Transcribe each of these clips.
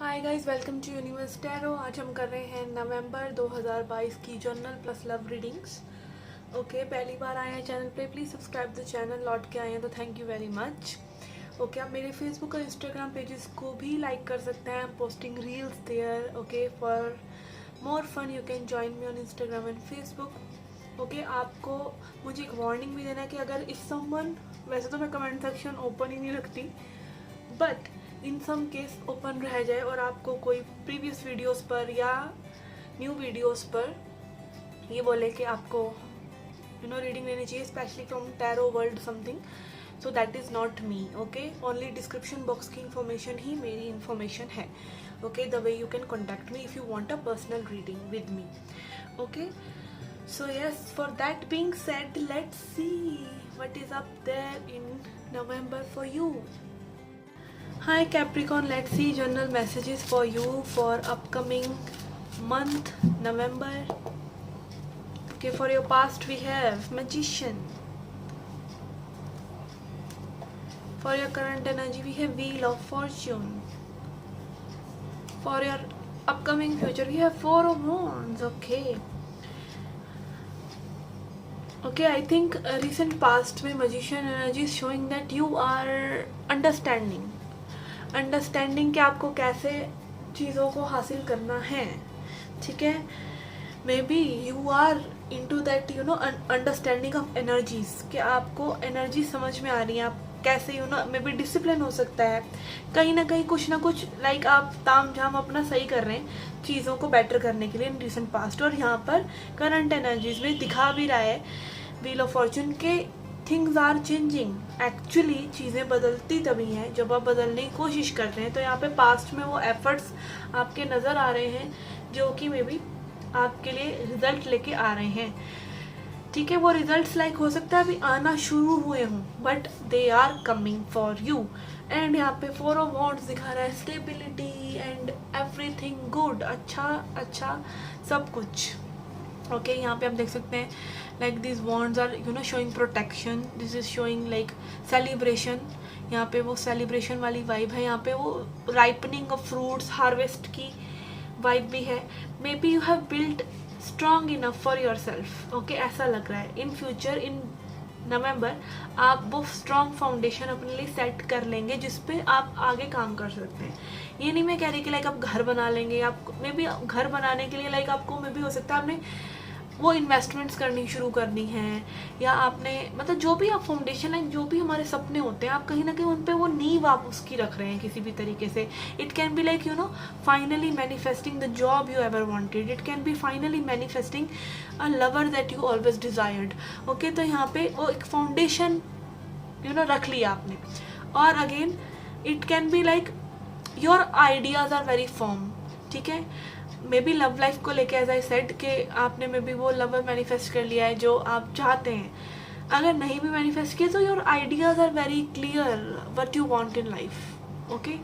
Hi guys, welcome to Universe Tarot. आज हम कर रहे हैं नवंबर 2022 की general plus love readings. Okay, पहली बार आए हैं चैनल पे, प्लीज़ सब्सक्राइब द चैनल। लौट के आए हैं तो thank you very much. Okay, आप मेरे फेसबुक और इंस्टाग्राम पेजेस को भी लाइक कर सकते हैं। Posting reels there. Okay, for more fun you can join me on Instagram and Facebook. Okay, आपको मुझे एक वार्निंग भी देना है कि अगर इफ समवन, वैसे तो मैं कमेंट सेक्शन ओपन ही नहीं रखती, but in some case open रह जाए और आपको कोई प्रीवियस वीडियोस पर या न्यू वीडियोस पर ये बोले कि आपको रीडिंग लेनी चाहिए, specially from tarot world something, so that is not me. Okay, only description box की इंफॉर्मेशन ही मेरी इंफॉर्मेशन है। Okay, the way you can contact me if you want a personal reading with me. Okay, so yes, for that being said, let's see what is up there in November for you. Hi Capricorn, let's see journal messages for you for upcoming month November. Okay, for your past we have Magician. For your current energy we have Wheel of Fortune. For your upcoming future we have Four of Wands. Okay, I think recent past में Magician energy is showing that you are understanding कि आपको कैसे चीज़ों को हासिल करना है। ठीक है, maybe you are into that understanding of energies, कि आपको एनर्जी समझ में आ रही है, आप कैसे मे बी डिसिप्लिन हो सकता है कहीं ना कहीं, कुछ ना कुछ लाइक आप ताम झाम अपना सही कर रहे हैं चीज़ों को बेटर करने के लिए इन रिसेंट पास्ट। और यहाँ पर करंट एनर्जीज में दिखा भी रहा है व्हील ऑफ फॉर्चून के थिंग्स आर चेंजिंग। एक्चुअली चीज़ें बदलती तभी हैं जब आप बदलने की कोशिश करते हैं। तो यहाँ पे पास्ट में वो एफर्ट्स आपके नज़र आ रहे हैं जो कि मे बी आपके लिए रिजल्ट लेके आ रहे हैं। ठीक है, वो रिजल्ट्स लाइक हो सकता है अभी आना शुरू हुए हों, but they are coming for you. And यहाँ पे फोर ऑफ वॉन्ड्स दिखा रहा है स्टेबिलिटी एंड एवरीथिंग गुड, अच्छा सब कुछ। ओके, यहाँ पे आप देख सकते हैं like these wands are showing protection, this is showing like celebration। यहाँ पे वो celebration वाली vibe है, यहाँ पे वो ripening of fruits, harvest की vibe भी है। maybe you have built strong enough for yourself। okay, ऐसा लग रहा है in future in November आप वो strong foundation अपने लिए set कर लेंगे जिसपे आप आगे काम कर सकते हैं। ये नहीं मैं कह रही कि लाइक आप घर बना लेंगे, आप मे बी घर बनाने के लिए लाइक आपको मे बी हो सकता है आपने वो इन्वेस्टमेंट्स करनी शुरू करनी है, या आपने मतलब जो भी आप फाउंडेशन लाइक जो भी हमारे सपने होते हैं आप कहीं ना कहीं उन पे वो नींव आप उसकी रख रहे हैं किसी भी तरीके से। It can be like finally manifesting the job you ever wanted, it can B finally manifesting a lover that you always desired. Okay, तो यहाँ पे वो एक फाउंडेशन रख लिया आपने। और again it can be like your ideas are very firm. ठीक है, मे बी लव लाइफ को लेके एज आई सेड कि आपने मे बी वो लवर मैनिफेस्ट कर लिया है जो आप चाहते हैं। अगर नहीं भी मैनिफेस्ट किया तो your ideas are very clear what you want in life. Okay,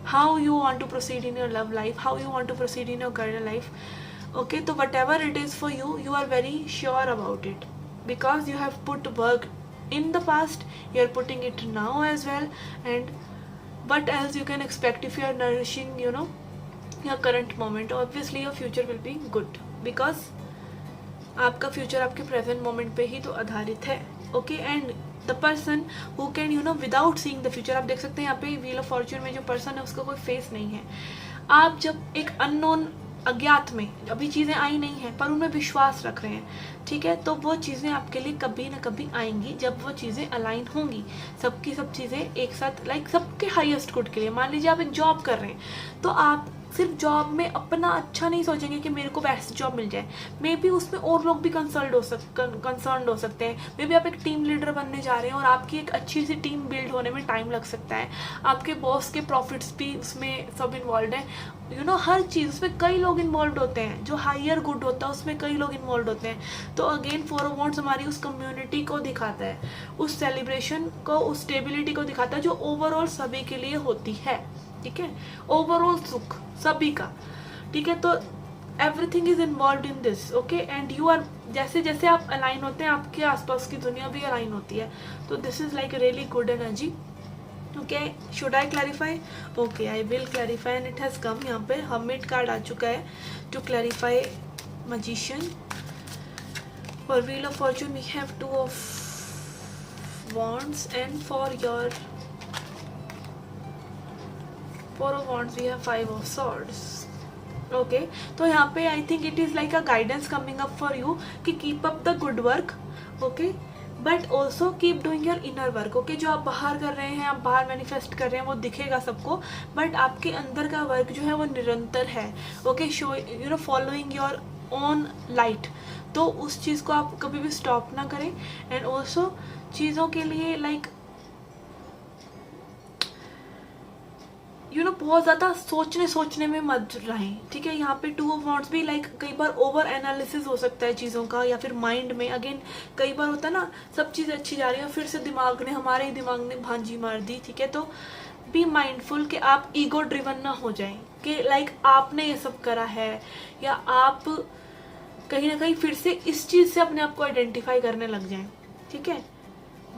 how you want to proceed in your love life, how you want to proceed in your career life. Okay, तो whatever it is for you, you are very sure about it because you have put work in the past, you are putting it now as well, and what else you can expect if you are nourishing your current moment? Obviously your future will be good because आपका future आपके present moment पे ही तो आधारित है। okay, and the person who can without seeing the future, आप देख सकते हैं यहाँ पे wheel of fortune में जो person है उसका कोई face नहीं है। आप जब एक unknown अज्ञात में अभी चीज़ें आई नहीं हैं पर उनमें विश्वास रख रहे हैं, ठीक है, तो वो चीज़ें आपके लिए कभी ना कभी आएंगी जब वो चीज़ें अलाइन होंगी, सबकी सब चीज़ें एक साथ लाइक सबके हाईएस्ट गुड के लिए। मान लीजिए आप एक जॉब कर रहे हैं तो आप सिर्फ जॉब में अपना अच्छा नहीं सोचेंगे कि मेरे को वैसे जॉब मिल जाए, मे बी उसमें और लोग भी कंसर्न हो सकते हैं। मे बी आप एक टीम लीडर बनने जा रहे हैं और आपकी एक अच्छी सी टीम बिल्ड होने में टाइम लग सकता है, आपके बॉस के प्रॉफिट्स भी उसमें सब इन्वॉल्व हैं। हर चीज़ उसमें कई लोग इन्वॉल्व होते हैं, जो हायर गुड होता है उसमें कई लोग इन्वॉल्व होते हैं। तो अगेन फोर ऑफ वॉन्ड्स हमारी उस कम्युनिटी को दिखाता है, उस सेलिब्रेशन को, उस स्टेबिलिटी को दिखाता है जो ओवरऑल सभी के लिए होती है। ठीक है, ओवरऑल सुख सभी का। ठीक है, तो everything is involve in this. Okay, and you are जैसे जैसे आप अलाइन होते हैं आपके आसपास की दुनिया भी अलाइन होती है। तो this is like really good energy okay, should I clarify? Okay, I will clarify and it has come. यहाँ पे हर्मिट कार्ड आ चुका है to clarify magician. For wheel of fortune we have 2 of wands and for your 4 of wands we have 5 of swords. Okay, तो यहाँ पे I think it is like a guidance coming up for you कि keep up the good work. Okay, but also keep doing your inner work. Okay, जो आप बाहर कर रहे हैं, आप बाहर मैनिफेस्ट कर रहे हैं, वो दिखेगा सबको, बट आपके अंदर का वर्क जो है वो निरंतर है. Okay, show you know following your on light. तो उस चीज़ को आप कभी भी स्टॉप ना करें. एंड ऑल्सो चीज़ों के लिए लाइक बहुत ज़्यादा सोचने में मत रहें. ठीक है, यहाँ पे 2 ऑफ वॉन्ड्स भी लाइक कई बार ओवर एनालिसिस हो सकता है चीज़ों का, या फिर माइंड में अगेन कई बार होता है ना, सब चीज़ अच्छी जा रही है, फिर से हमारे दिमाग ने भांजी मार दी. ठीक है, तो बी माइंडफुल कि आप ईगो ड्रिवन ना हो जाएं कि लाइक आपने ये सब करा है, या आप कहीं ना कहीं फिर से इस चीज़ से अपने आप को आइडेंटिफाई करने लग जाएं. ठीक है,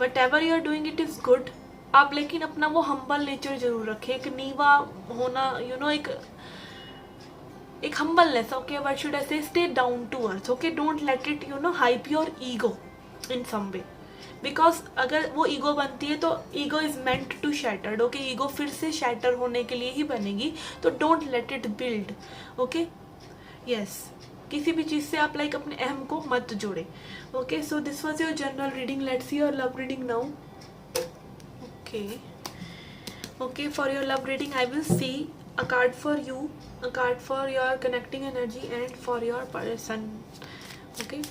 whatever you are doing it is good. आप लेकिन अपना वो हम्बल नेचर जरूर रखें, एक नीवा होना, एक humbleness. Okay, what should I say, stay down to earth. Okay, don't let it hype your ego in some way, because अगर वो ईगो बनती है तो ego is meant to shattered. Okay, ego फिर से शैटर होने के लिए ही बनेगी, तो don't let it build. Okay, yes, किसी भी चीज़ से आप लाइक अपने अहम को मत जोड़े. Okay, so this was your general reading. Let's see your love reading now. Okay, for your love reading I will see a card for you, a card for your connecting energy, and for your person. Okay,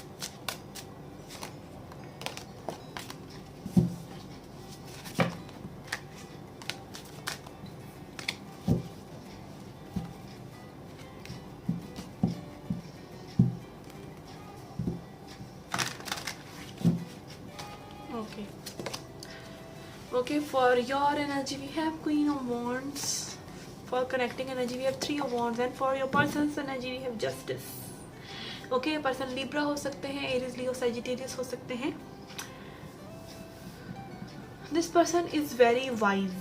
okay, for your energy we have Queen of Wands. For connecting energy we have 3 of Wands, and for your person's energy we have Justice. Okay, person Libra हो सकते हैं, Aries, लियो, Sagittarius हो सकते हैं. This person is very wise.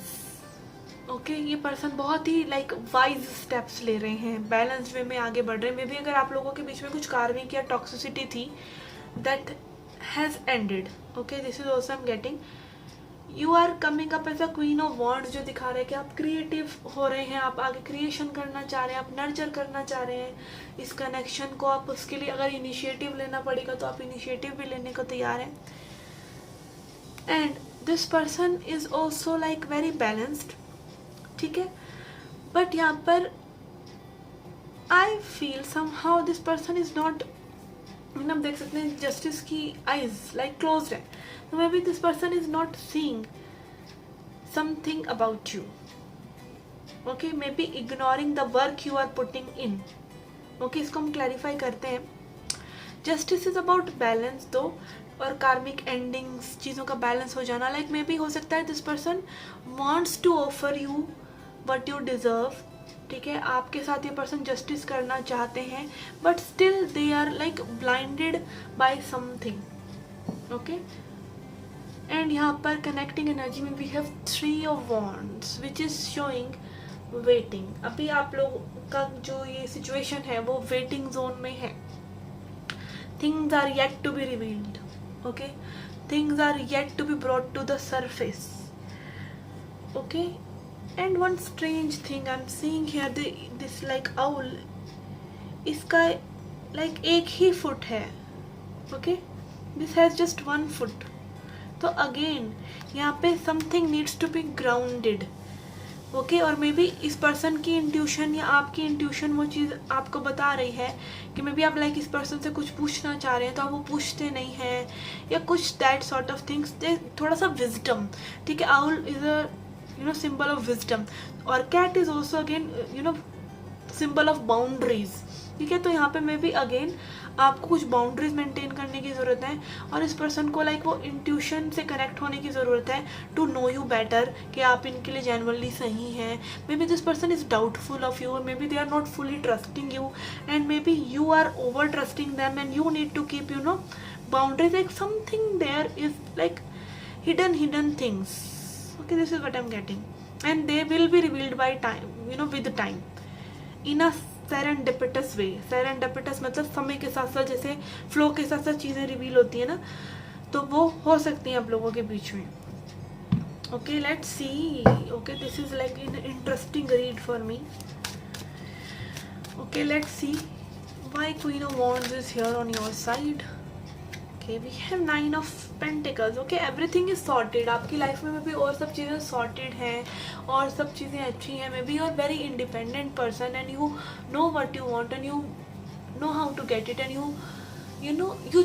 Okay, ये person बहुत ही like wise steps ले रहे हैं, बैलेंस्ड वे में आगे बढ़ रहे हैं. मे बी अगर आप लोगों के बीच में कुछ कार्मिक या टॉक्सिसिटी थी, that has ended. Okay, this is also I am getting. You are coming up as a queen of wands, जो दिखा रहे हैं कि आप क्रिएटिव हो रहे हैं, आप आगे क्रिएशन करना चाह रहे हैं, आप नर्चर करना चाह रहे हैं इस कनेक्शन को. आप उसके लिए अगर इनिशिएटिव लेना पड़ेगा तो आप इनिशिएटिव भी लेने को तैयार हैं. And this person is also like very balanced. ठीक है, बट यहाँ पर I feel somehow this person is not, आप देख सकते हैं जस्टिस की आईज लाइक क्लोज्ड है. So maybe this person is not seeing something about you. Okay, maybe ignoring the work you are putting in. Okay, इसको हम clarify करते हैं. Justice is about balance दो, और karmic endings, चीज़ों का balance हो जाना. Like maybe हो सकता है this person wants to offer you what you deserve. ठीक है, आपके साथ ये person justice करना चाहते हैं, but still they are like blinded by something. Okay, and यहाँ पर कनेक्टिंग एनर्जी में we have 3 of wands which is showing waiting. अभी आप लोगों का जो ये सिचुएशन है वो वेटिंग जोन में है. Things are yet to be revealed. Okay, things are yet to be brought to the surface. Okay, and one strange thing I am seeing here, this like owl, इसका like एक ही foot है. Okay, this has just 1 foot. तो again यहाँ पे something needs to be grounded. Okay, और maybe इस person की इंट्यूशन या आपकी इंट्यूशन वो चीज़ आपको बता रही है कि मे बी आप लाइक इस पर्सन से कुछ पूछना चाह रहे हैं तो आप वो पूछते नहीं हैं, या कुछ दैट सॉर्ट ऑफ थिंग्स. थोड़ा सा विजडम. ठीक है, owl is a symbol of wisdom, और cat is also again symbol of boundaries. ठीक है, तो यहाँ पे मे बी अगेन आपको कुछ बाउंड्रीज मेंटेन करने की ज़रूरत है, और इस पर्सन को लाइक वो इंट्यूशन से कनेक्ट होने की ज़रूरत है टू नो यू बेटर, कि आप इनके लिए जेन्युइनली सही हैं. Maybe this person is doubtful of you, maybe they are not fully trusting you, and maybe you are over trusting them, and you need to keep boundaries. Like something there is like hidden things. Okay, this is what I'm getting. And they will be revealed by time, with time, in a serendipitous way. Serendipitous मतलब समय के साथ साथ, जैसे flow के साथ साथ चीज़ें रिवील होती है ना, तो वो हो सकती हैं आप लोगों के बीच में. Okay, let's see. Okay, this is like an interesting read for me. Okay, let's see why Queen of Wands is here on your side. Okay, we have 9 of Pentacles. Okay, everything is sorted. आपकी life में भी और सब चीज़ें sorted हैं और सब चीज़ें अच्छी हैं. Maybe you are very independent person and you know what you want and you know how to get it, and you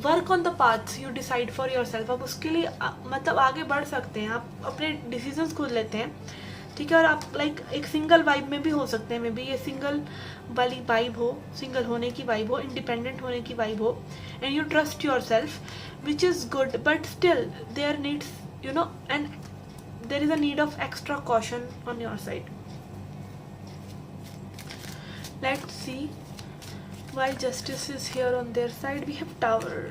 work on the path you decide for your self. आप उसके लिए मतलब आगे बढ़ सकते हैं, आप अपने डिसीजंस खुद लेते हैं, ठीक है. और आप लाइक एक सिंगल वाइब में भी हो सकते हैं. मे बी ये सिंगल वाली वाइब हो, सिंगल होने की वाइब हो, इंडिपेंडेंट होने की वाइब हो, and you trust yourself, which is good. But still there needs and there is a need of extra caution on your side. Let's see why justice is here on their side. We have Tower.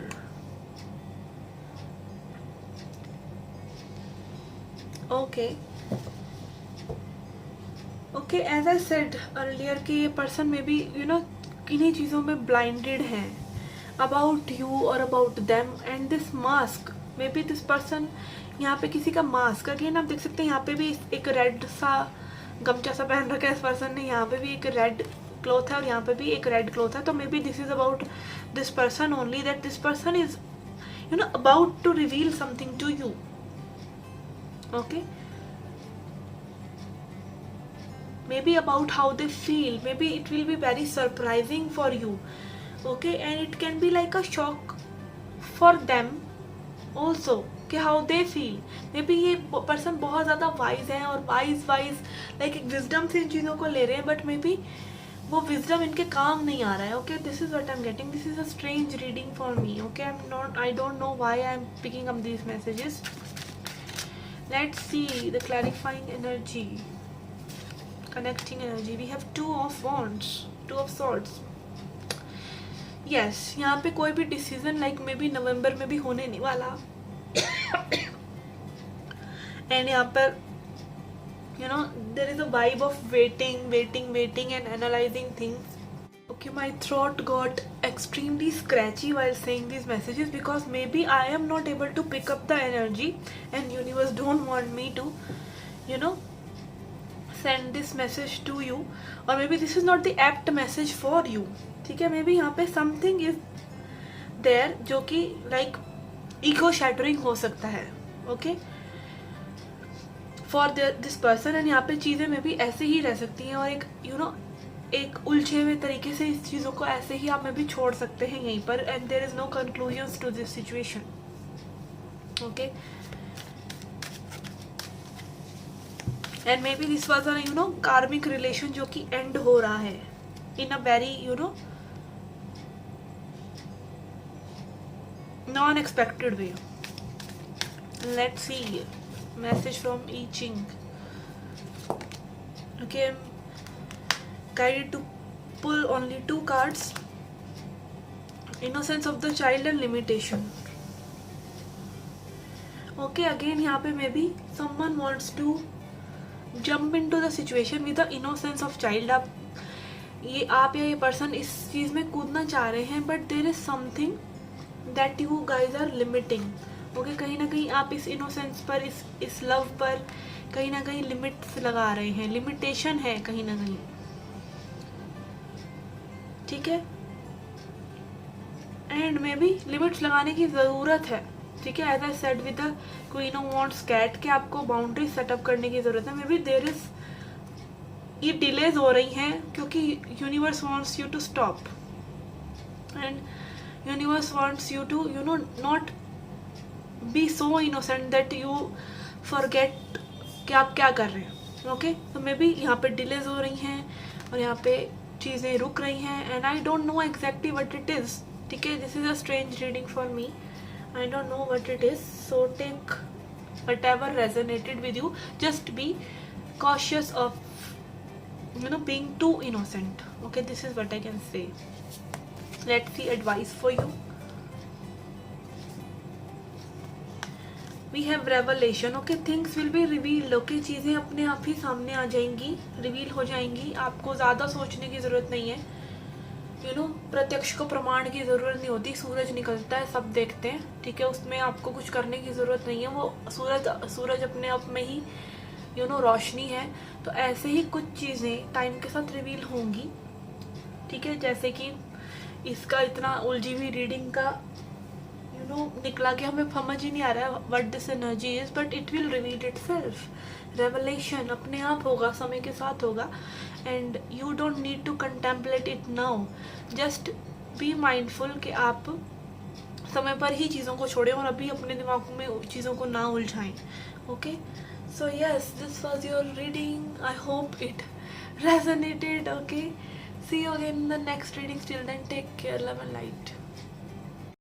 Okay, as I said earlier कि ये person में भी किन्हीं चीज़ों में blinded हैं about you or about them, and this mask, maybe this person, यहाँ पे किसी का मास्क, अगेन आप देख सकते हैं यहाँ पे भी एक रेड सा गमछा सा पहन रखा है इस पर्सन ने, यहाँ पे भी एक रेड क्लॉथ है और यहाँ पे भी एक रेड क्लॉथ है. तो maybe this is about this person only, that this person is about to reveal something to you. Okay, maybe about how they feel, maybe it will be very surprising for you. Okay, and it can be like a shock for them also कि how they feel. Maybe ये person बहुत ज़्यादा wise है और wise like एक wisdom से इन चीज़ों को ले रहे हैं, बट मे बी वो विजडम इनके काम नहीं आ रहा है. Okay, this is what I am getting. This is a strange reading for me. Okay, I don't know why I am picking up these messages. Let's see the clarifying energy, connecting energy. We have 2 of Wands, 2 of Swords. Yes, यहाँ पे कोई भी decision like maybe नवंबर में भी होने नहीं वाला. एंड यहाँ पर there is a vibe of waiting and analyzing things. Okay, my throat got extremely scratchy while saying these messages because maybe I am not able to pick up the energy and universe don't want me to send this message to you, or maybe this is not the apt message for you. ठीक है, maybe यहाँ पे something is there जो कि like ego shattering हो सकता है. Okay, for this person. And यहाँ पे चीज़ें में भी ऐसे ही रह सकती हैं और एक एक उलझे हुए तरीके से इस चीज़ों को ऐसे ही आप में भी छोड़ सकते हैं यहीं पर. And there is no conclusions to this situation. Okay, and maybe this was a karmic relation जो कि एंड हो रहा है in a very non expected way. Let's see message from I Ching. Okay, I'm guided to pull only 2 cards. Innocence of the child and limitation. Okay, again यहाँ पे maybe someone wants to jump into the situation with the innocence of child. आप या ये person इस चीज़ में कूदना चाह रहे हैं, but there is something that you guys are limiting. Okay, कहीं ना कहीं आप इस इनोसेंस पर, इस लव पर कहीं ना कहीं लिमिट्स लगा रहे हैं, लिमिटेशन है कहीं ना कहीं. ठीक है, एंड मे बी लिमिट्स लगाने की ज़रूरत है. ठीक है, as I said with the queen of wands card कि आपको बाउंड्री सेटअप करने की ज़रूरत है. मे बी देयर इज ये डिलेज हो रही हैं क्योंकि universe wants you to stop, and universe wants you to not be so innocent that you forget कि आप क्या कर रहे हैं. ओके, तो मे बी यहाँ पे डिलेज हो रही हैं और यहाँ पे चीज़ें रुक रही हैं, and I don't know exactly what it is. ठीक है, this is a strange reading for me. I don't know what it is, so take whatever resonated with you. Just be cautious of being too innocent. Okay, this is what I can say. Let's see advice for you. We have revelation, okay, things will be revealed, okay, चीज़ें अपने आप ही सामने आ जाएंगी, reveal हो जाएंगी, आपको ज़्यादा सोचने की ज़रूरत नहीं है, प्रत्यक्ष को प्रमाण की ज़रूरत नहीं होती, सूरज निकलता है सब देखते हैं, ठीक है, उसमें आपको कुछ करने की ज़रूरत नहीं है, वो सूरज अपने आप में ही रोशनी है। तो ऐसे ही कुछ चीज़ें टाइम के साथ रिवील होंगी, ठीक है, जैसे कि इसका इतना उलझी हुई रीडिंग का निकला कि हमें समझ ही नहीं आ रहा है what this energy is, but it will reveal itself. Revelation अपने आप होगा, समय के साथ होगा, and you don't need to contemplate it now, just be mindful कि आप समय पर ही चीज़ों को छोड़ें और अभी अपने दिमाग में चीज़ों को ना उलझाएं, okay. So yes, this was your reading, I hope it resonated, okay. See you again in the next reading. Till then, take care, love and light.